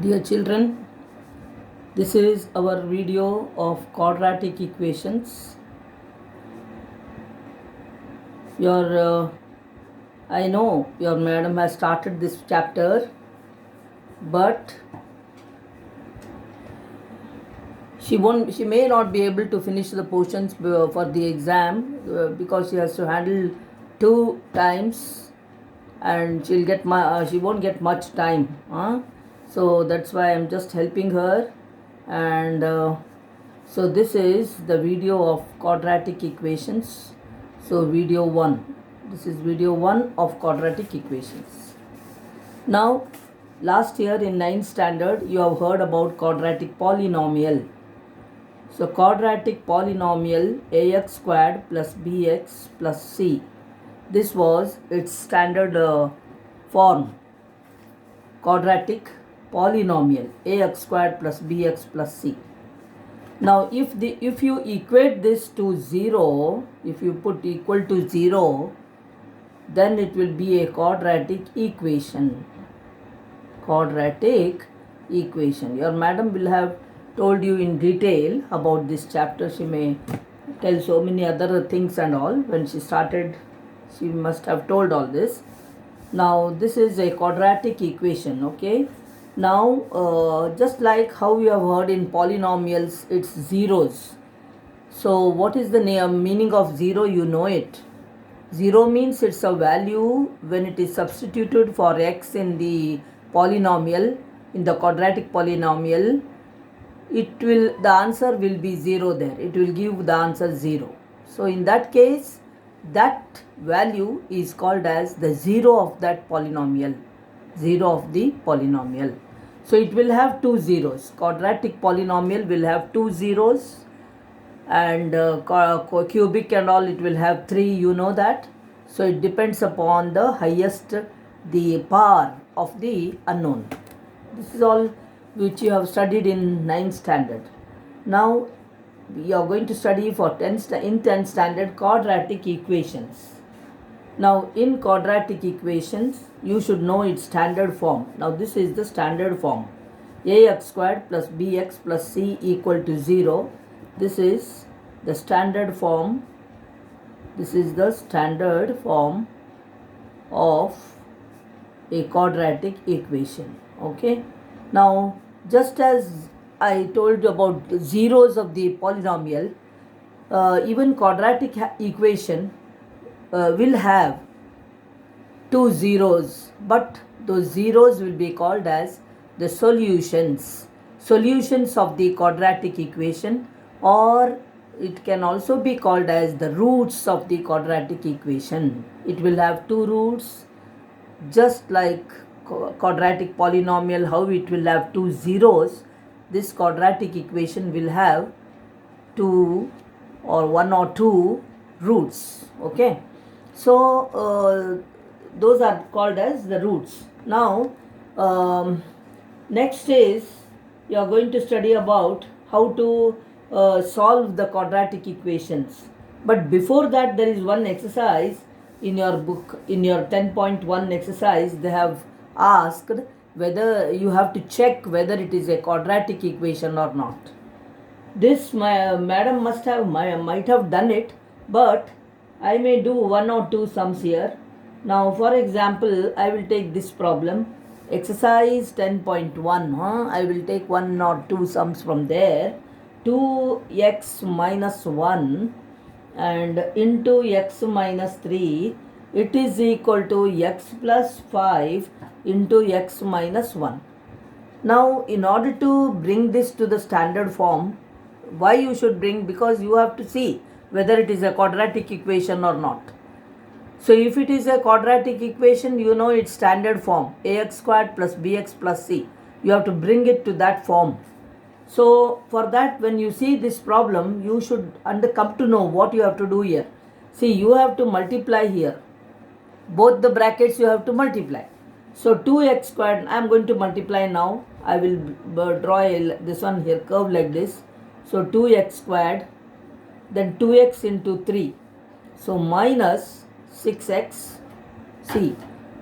Dear children, this is our video of quadratic equations. I know your madam has started this chapter, but she may not be able to finish the portions for the exam because she has to handle 2 times, and she won't get much time. So that's why I'm just helping her, and so this is the video of quadratic equations. So video 1. This is video 1 of quadratic equations. Now, last year in 9th standard you have heard about quadratic polynomial. So quadratic polynomial ax squared plus bx plus c. This was its standard form. Quadratic polynomial ax squared plus bx plus c. Now if you equate this to 0, if you put equal to 0, then it will be a quadratic equation. Quadratic equation. Your madam will have told you in detail about this chapter. She may tell so many other things and all. When she started, she must have told all this. Now this is a quadratic equation, okay? Now just like how you have heard in polynomials, it's zeros. So what is the meaning of 0? You know it. 0 means it's a value when it is substituted for x in the polynomial, in the quadratic polynomial, the answer will be 0 there. It will give the answer 0. So in that case, that value is called as the 0 of that polynomial. 0 of the polynomial. So it will have 2 zeros. Quadratic polynomial will have 2 zeros, and cubic and all, it will have 3, you know that. So it depends upon the highest, the power of the unknown. This is all which you have studied in 9th standard. Now we are going to study for 10th standard quadratic equations. Now in quadratic equations, you should know its standard form. Now this is the standard form. Ax squared plus bx plus c equal to 0. This is the standard form. This is the standard form of a quadratic equation. Okay. Now just as I told you about the zeros of the polynomial, even quadratic equation will have 2 zeros, but those zeros will be called as the solutions of the quadratic equation, or it can also be called as the roots of the quadratic equation. It will have 2 roots, just like quadratic polynomial, how it will have 2 zeros. This quadratic equation will have 2 or 1 or 2 roots. Okay. So those are called as the roots. Now next is you are going to study about how to solve the quadratic equations. But before that, there is one exercise in your book, in your 10.1 exercise. They have asked whether you have to check whether it is a quadratic equation or not. This my madam might have done it, but I may do 1 or 2 sums here. Now for example, I will take this problem, exercise 10.1. I will take 1 or 2 sums from there. 2x minus 1 and into x minus 3, it is equal to x plus 5 into x minus 1. Now in order to bring this to the standard form, why you should bring? Because you have to see whether it is a quadratic equation or not. So if it is a quadratic equation, you know its standard form, ax squared plus bx plus c. You have to bring it to that form. So for that, when you see this problem, you should come to know what you have to do here. See, you have to multiply here. Both the brackets you have to multiply. So 2x squared, I am going to multiply now. I will draw this one here, curve like this. So 2x squared, then 2x into 3. So minus 6x. See,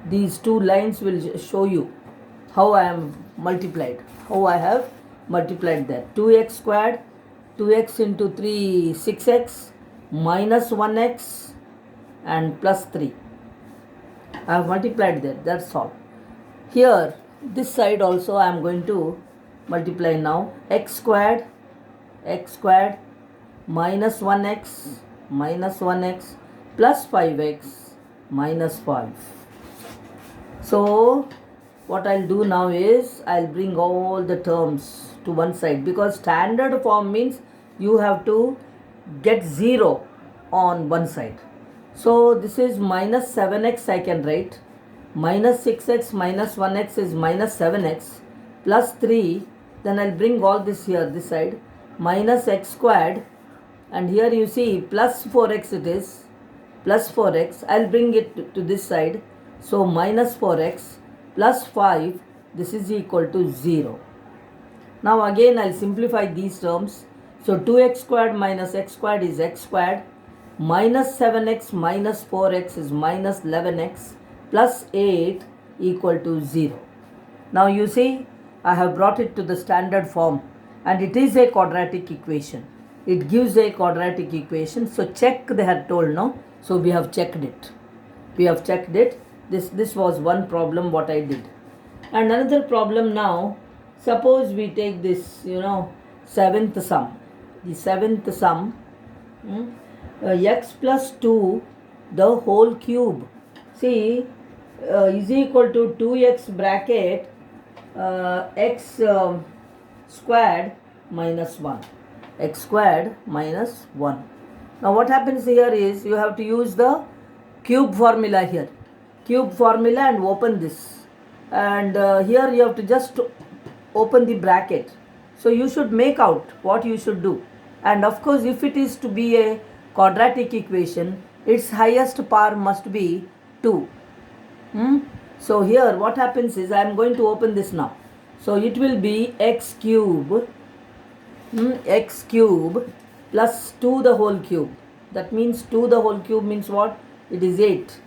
these two lines will show you how I am multiplied. How I have multiplied that? 2x squared, 2x into 3, 6x, minus 1x and plus 3. I have multiplied that, that's all. Here, this side also I am going to multiply now. X squared minus 1x plus 5x minus 5. So what I'll do now is I'll bring all the terms to one side, because standard form means you have to get 0 on one side. So this is minus 7x I can write. Minus 6x minus 1x is minus 7x plus 3. Then I'll bring all this here, this side. Minus x squared, and here you see plus 4x it is. Plus 4x. I'll bring it to this side. So minus 4x plus 5. This is equal to 0. Now again I'll simplify these terms. So 2x squared minus x squared is x squared. Minus 7x minus 4x is minus 11x plus 8 equal to 0. Now you see, I have brought it to the standard form, and it is a quadratic equation. It gives a quadratic equation. So check, they had told, no? So we have checked it. This was one problem what I did. And another problem now, suppose we take this, seventh sum. The seventh sum, x plus 2 the whole cube. See, is equal to 2x bracket x squared minus 1. X squared minus 1. Now what happens here is you have to use the cube formula here. Cube formula and open this. And here you have to just open the bracket. So you should make out what you should do. And of course, if it is to be a quadratic equation, its highest power must be 2. So here what happens is, I am going to open this now. So it will be x cube plus 2 the whole cube. That means 2 the whole cube means what? It is 8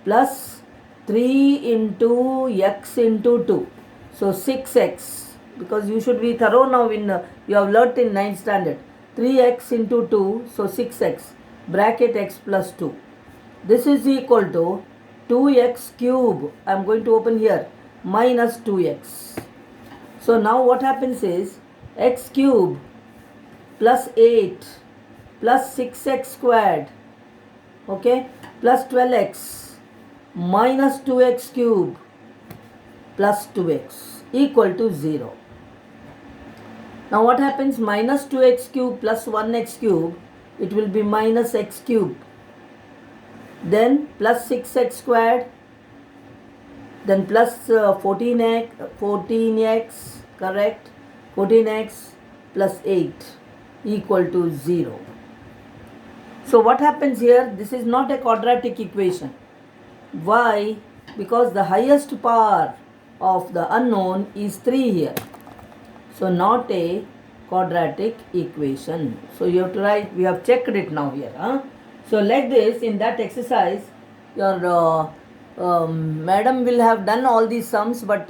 plus 3 into x into 2. So 6x, because you should be thorough now you have learnt in 9th standard. 3x into 2, so 6x, bracket x plus 2. This is equal to 2x cube, I am going to open here, minus 2x. So now what happens is, x cube plus 8 plus 6x squared, okay, plus 12x minus 2x cube plus 2x equal to 0. Now what happens? Minus 2x cube plus 1x cube, it will be minus x cube. Then plus 6x squared, then plus 14x, correct, 14x plus 8 equal to 0. So what happens here? This is not a quadratic equation. Why? Because the highest power of the unknown is 3 here. So not a quadratic equation. So you have to write, we have checked it now here. So like this, in that exercise, your madam will have done all these sums, but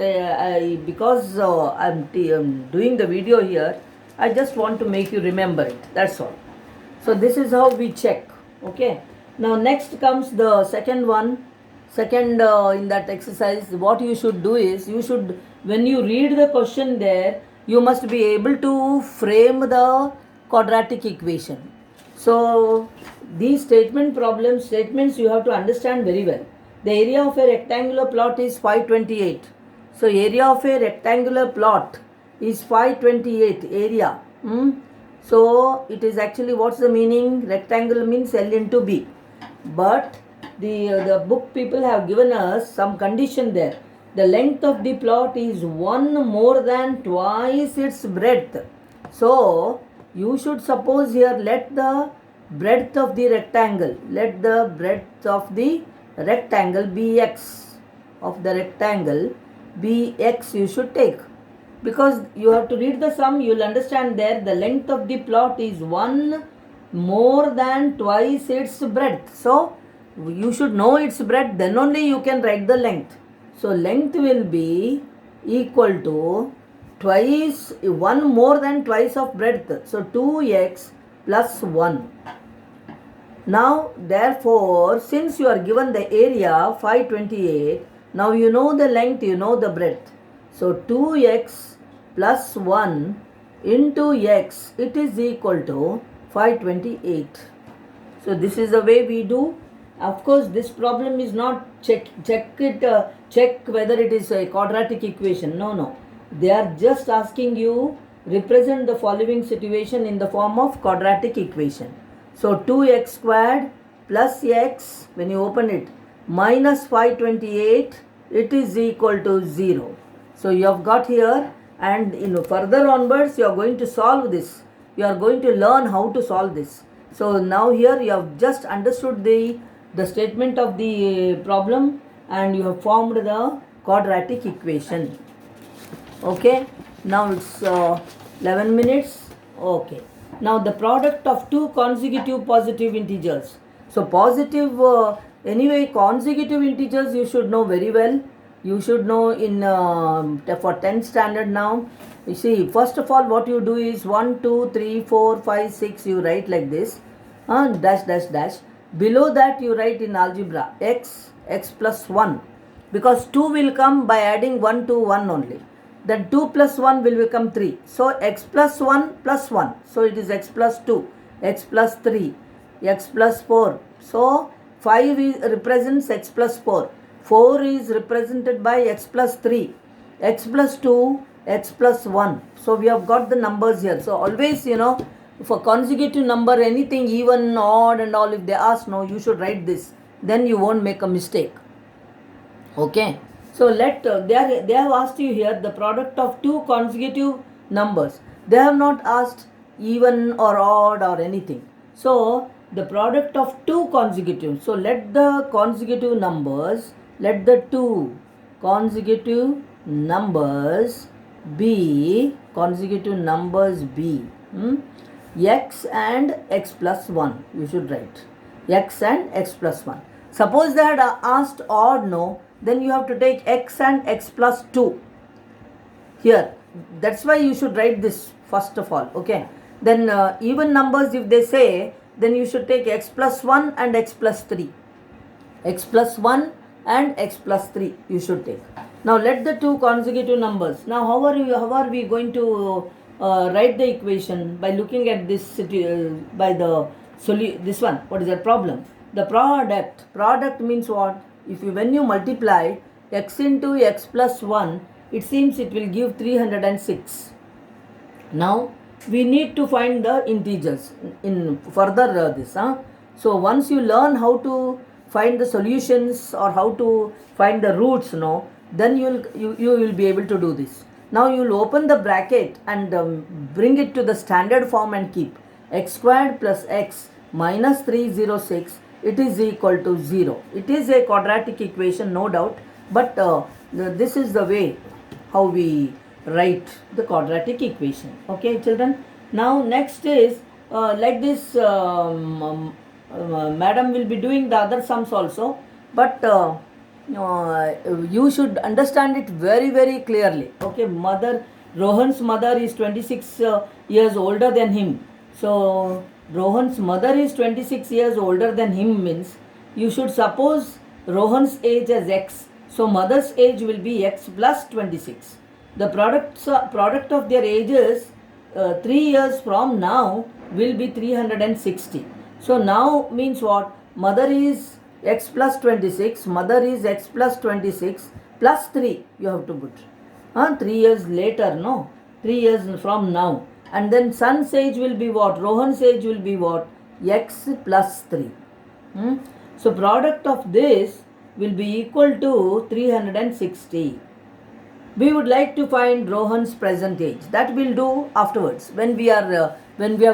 because I'm doing the video here, I just want to make you remember it. That's all. So this is how we check. Okay. Now next comes the second one. Second in that exercise, what you should do is, when you read the question there, you must be able to frame the quadratic equation. So these statements you have to understand very well. The area of a rectangular plot is 528. So area of a rectangular plot is 528 area. So it is actually, what's the meaning? Rectangle means L into B. But the book people have given us some condition there. The length of the plot is 1 more than twice its breadth. So you should suppose here, let the breadth of the rectangle be x. Of the rectangle be x you should take. Because you have to read the sum, you will understand there the length of the plot is 1 more than twice its breadth. So you should know its breadth, then only you can write the length. So length will be equal to twice, 1 more than twice of breadth. So 2x plus 1. Now therefore, since you are given the area 528, now you know the length, you know the breadth. So 2x plus 1 into x, it is equal to 528. So this is the way we do. Of course, this problem is not check whether it is a quadratic equation. No. They are just asking you represent the following situation in the form of quadratic equation. So 2x squared plus x, when you open it, minus 528, it is equal to 0. So you have got here, and further onwards you are going to solve this. You are going to learn how to solve this. So now here you have just understood the statement of the problem, and you have formed the quadratic equation. Okay, now it's 11 minutes. Okay, now the product of two consecutive positive integers. So positive, anyway, consecutive integers you should know very well. You should know in for 10th standard now. You see, first of all, what you do is 1, 2, 3, 4, 5, 6, you write like this, dash, dash, dash. Below that you write in algebra x plus 1, because 2 will come by adding 1 to 1 only. Then 2 plus 1 will become 3. So x plus 1 plus 1. So it is x plus 2, x plus 3, x plus 4. So 5 represents x plus 4. 4 is represented by x plus 3, x plus 2, x plus 1. So we have got the numbers here. So always, for consecutive number, anything even, odd and all, if they ask, no, you should write this. Then you won't make a mistake. Okay. So they have asked you here the product of two consecutive numbers. They have not asked even or odd or anything. So the product of two consecutive. So let the consecutive numbers, let the two consecutive numbers be x and x plus 1. You should write x and x plus 1. Suppose they had asked odd, no, then you have to take x and x plus 2 here. That's why you should write this first of all. Okay, then even numbers, if they say, then you should take x plus 1 and x plus 3. X plus 1 and x plus 3 you should take. Now let the two consecutive numbers. Now how are we going to write the equation? By looking at this, by the this one, what is that problem? The product means what? When you multiply x into x plus 1, it seems it will give 306. Now we need to find the integers in further this. So once you learn how to find the solutions or how to find the roots, then you will be able to do this. Now you will open the bracket and bring it to the standard form and keep x squared plus x minus 306. It is equal to 0. It is a quadratic equation, no doubt, but this is the way how we write the quadratic equation. Okay, children. Now next is like this. Madam will be doing the other sums also, but you should understand it very, very clearly. Okay, Rohan's mother is 26 years older than him. So Rohan's mother is 26 years older than him means you should suppose Rohan's age as x. So mother's age will be x plus 26. The product of their ages 3 years from now will be 360. So now means what? Mother is x plus 26, mother is x plus 26 plus 3 you have to put. 3 years later, no? 3 years from now. And then son's age will be what? Rohan's age will be what? X plus 3. So product of this will be equal to 360. We would like to find Rohan's present age. That we'll do afterwards when we have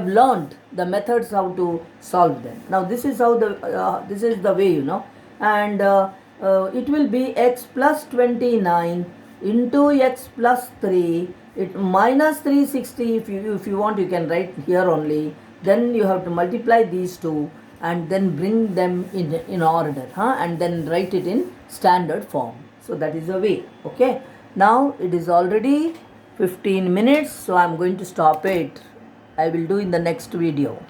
learned the methods how to solve them. Now this is how this is the way, and it will be x plus 29 into x plus 3. It minus 360. If you want, you can write here only. Then you have to multiply these two and then bring them in order, and then write it in standard form. So that is the way. Okay. Now it is already 15 minutes, so I'm going to stop it. I will do in the next video.